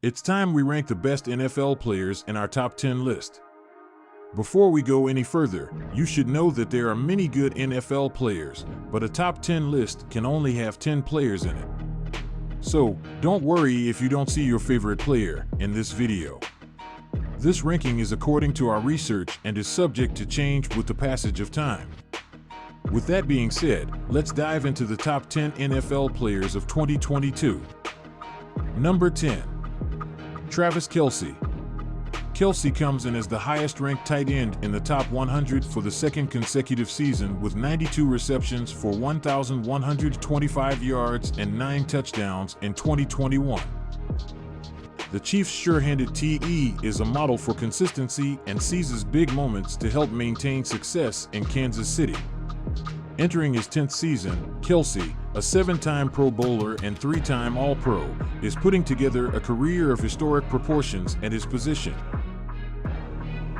It's time we rank the best NFL players in our top 10 list. Before we go any further, you should know that there are many good NFL players, but a top 10 list can only have 10 players in it. So, don't worry if you don't see your favorite player in this video. This ranking is according to our research and is subject to change with the passage of time. With that being said, let's dive into the top 10 NFL players of 2022. Number 10. Travis Kelce. Kelce comes in as the highest-ranked tight end in the top 100 for the second consecutive season with 92 receptions for 1,125 yards and 9 touchdowns in 2021. The Chiefs' sure-handed TE is a model for consistency and seizes big moments to help maintain success in Kansas City. Entering his 10th season, Kelce, a 7-time Pro Bowler and 3-time All-Pro, is putting together a career of historic proportions at his position.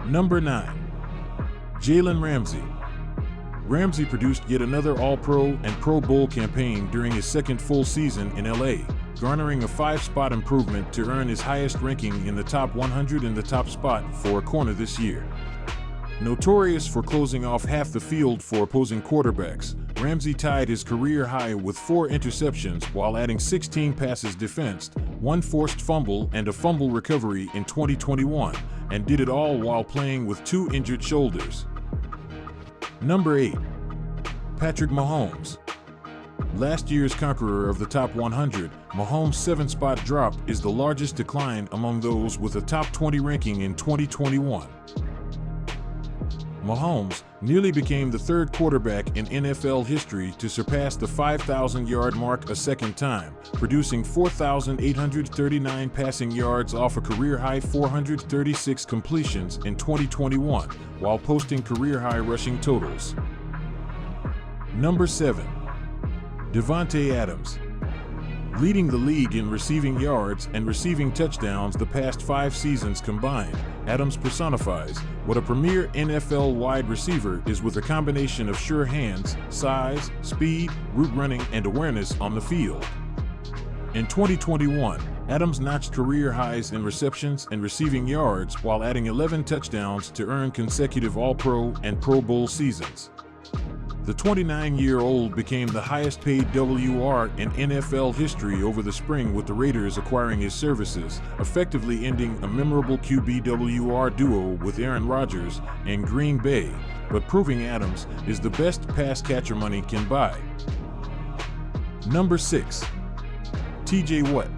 Number 9. Jalen Ramsey. Ramsey produced yet another All-Pro and Pro Bowl campaign during his second full season in LA, garnering a 5-spot improvement to earn his highest ranking in the top 100 and the top spot for a corner this year. Notorious for closing off half the field for opposing quarterbacks, Ramsey tied his career high with 4 interceptions while adding 16 passes defensed, 1 forced fumble and a fumble recovery in 2021, and did it all while playing with 2 injured shoulders. Number 8. Patrick Mahomes. Last year's conqueror of the top 100, Mahomes' 7-spot drop is the largest decline among those with a top 20 ranking in 2021. Mahomes nearly became the 3rd quarterback in NFL history to surpass the 5,000-yard mark a second time, producing 4,839 passing yards off a career-high 436 completions in 2021, while posting career-high rushing totals. Number 7. Davante Adams. Leading the league in receiving yards and receiving touchdowns the past 5 seasons combined, Adams personifies what a premier NFL wide receiver is with a combination of sure hands, size, speed, route running, and awareness on the field. In 2021, Adams notched career highs in receptions and receiving yards while adding 11 touchdowns to earn consecutive All-Pro and Pro Bowl seasons. The 29-year-old became the highest-paid WR in NFL history over the spring, with the Raiders acquiring his services, effectively ending a memorable QB-WR duo with Aaron Rodgers and Green Bay, but proving Adams is the best pass catcher money can buy. Number 6. TJ Watt.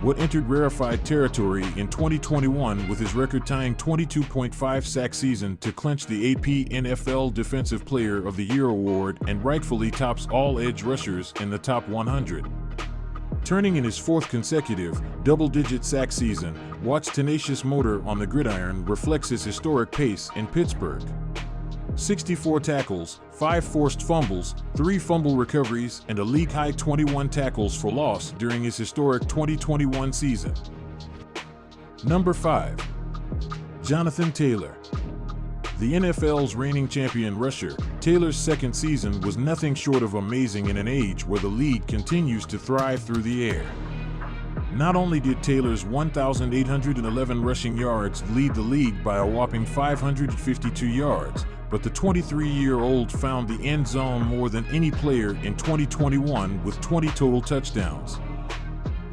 Watt entered rarefied territory in 2021 with his record-tying 22.5 sack season to clinch the AP NFL Defensive Player of the Year award and rightfully tops all edge rushers in the top 100. Turning in his 4th consecutive double-digit sack season, Watt's tenacious motor on the gridiron reflects his historic pace in Pittsburgh. 64 tackles, 5 forced fumbles, 3 fumble recoveries, and a league-high 21 tackles for loss during his historic 2021 season. Number 5. Jonathan Taylor. The NFL's reigning champion rusher, Taylor's second season was nothing short of amazing in an age where the league continues to thrive through the air. Not only did Taylor's 1,811 rushing yards lead the league by a whopping 552 yards, but the 23-year-old found the end zone more than any player in 2021 with 20 total touchdowns.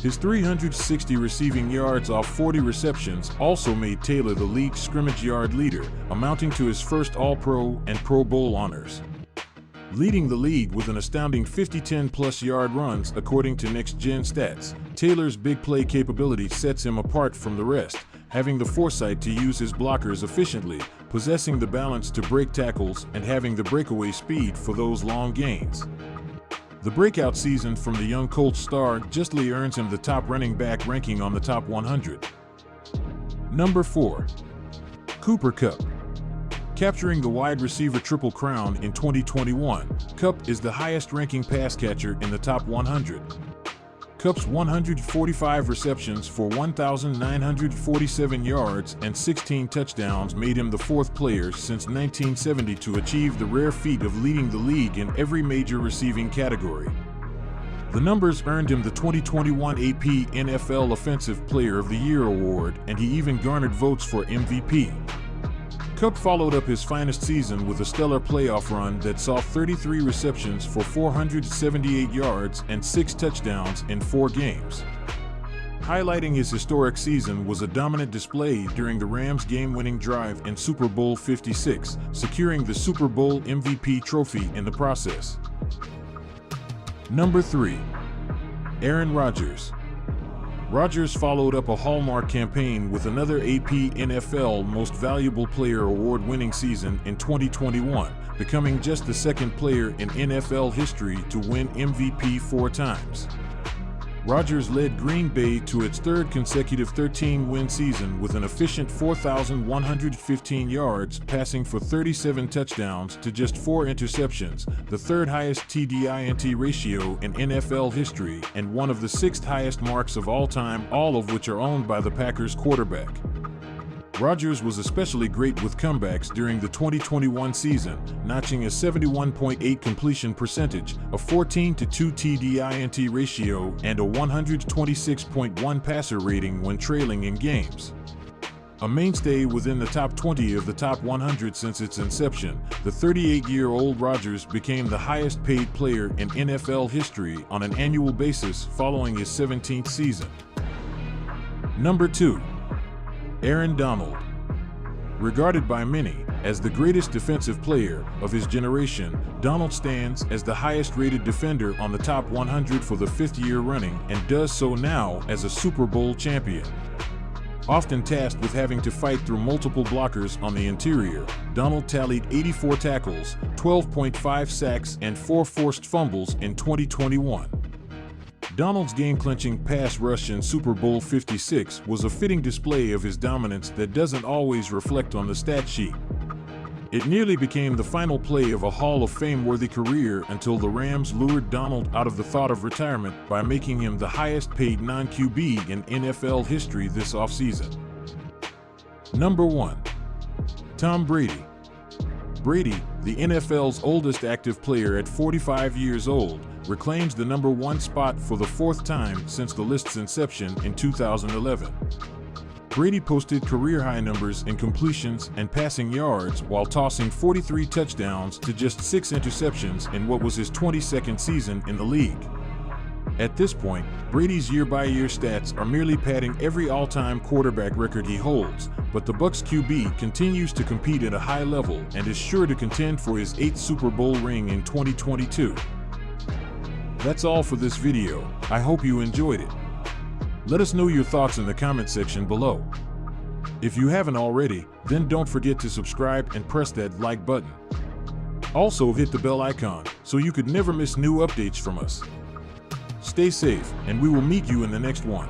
His 360 receiving yards off 40 receptions also made Taylor the league scrimmage yard leader, amounting to his first All-Pro and Pro Bowl honors. Leading the league with an astounding 50 10-plus yard runs according to Next Gen Stats, Taylor's big play capability sets him apart from the rest, having the foresight to use his blockers efficiently, possessing the balance to break tackles, and having the breakaway speed for those long gains. The breakout season from the young Colts star justly earns him the top running back ranking on the top 100. Number 4. Cooper Kupp. Capturing the wide receiver triple crown in 2021, Kupp is the highest-ranking pass catcher in the top 100. Kupp's 145 receptions for 1,947 yards and 16 touchdowns made him the 4th player since 1970 to achieve the rare feat of leading the league in every major receiving category. The numbers earned him the 2021 AP NFL Offensive Player of the Year award, and he even garnered votes for MVP. Kupp followed up his finest season with a stellar playoff run that saw 33 receptions for 478 yards and 6 touchdowns in 4 games. Highlighting his historic season was a dominant display during the Rams' game-winning drive in Super Bowl 56, securing the Super Bowl MVP trophy in the process. Number 3. Aaron Rodgers. Rodgers followed up a hallmark campaign with another AP NFL Most Valuable Player award-winning season in 2021, becoming just the second player in NFL history to win MVP 4 times. Rodgers led Green Bay to its third consecutive 13-win season with an efficient 4,115 yards, passing for 37 touchdowns to just 4 interceptions, the third highest TDINT ratio in NFL history, and one of the 6th highest marks of all time, all of which are owned by the Packers quarterback. Rodgers was especially great with comebacks during the 2021 season, notching a 71.8 completion percentage, a 14-to-2 TDINT ratio, and a 126.1 passer rating when trailing in games. A mainstay within the top 20 of the top 100 since its inception, the 38-year-old Rodgers became the highest-paid player in NFL history on an annual basis following his 17th season. Number 2. Aaron Donald. Regarded by many as the greatest defensive player of his generation, Donald stands as the highest-rated defender on the top 100 for the 5th year running and does so now as a Super Bowl champion. Often tasked with having to fight through multiple blockers on the interior, Donald tallied 84 tackles, 12.5 sacks, and 4 forced fumbles in 2021. Donald's game-clinching pass rush in Super Bowl 56 was a fitting display of his dominance that doesn't always reflect on the stat sheet. It nearly became the final play of a Hall of Fame-worthy career until the Rams lured Donald out of the thought of retirement by making him the highest-paid non-QB in NFL history this offseason. Number 1. Tom Brady. Brady, the NFL's oldest active player at 45 years old, reclaims the number 1 spot for the 4th time since the list's inception in 2011. Brady posted career-high numbers in completions and passing yards while tossing 43 touchdowns to just 6 interceptions in what was his 22nd season in the league. At this point, Brady's year-by-year stats are merely padding every all-time quarterback record he holds, but the Bucs QB continues to compete at a high level and is sure to contend for his 8th Super Bowl ring in 2022. That's all for this video. I hope you enjoyed it. Let us know your thoughts in the comment section below. If you haven't already, then don't forget to subscribe and press that like button. Also hit the bell icon so you could never miss new updates from us. Stay safe, and we will meet you in the next one.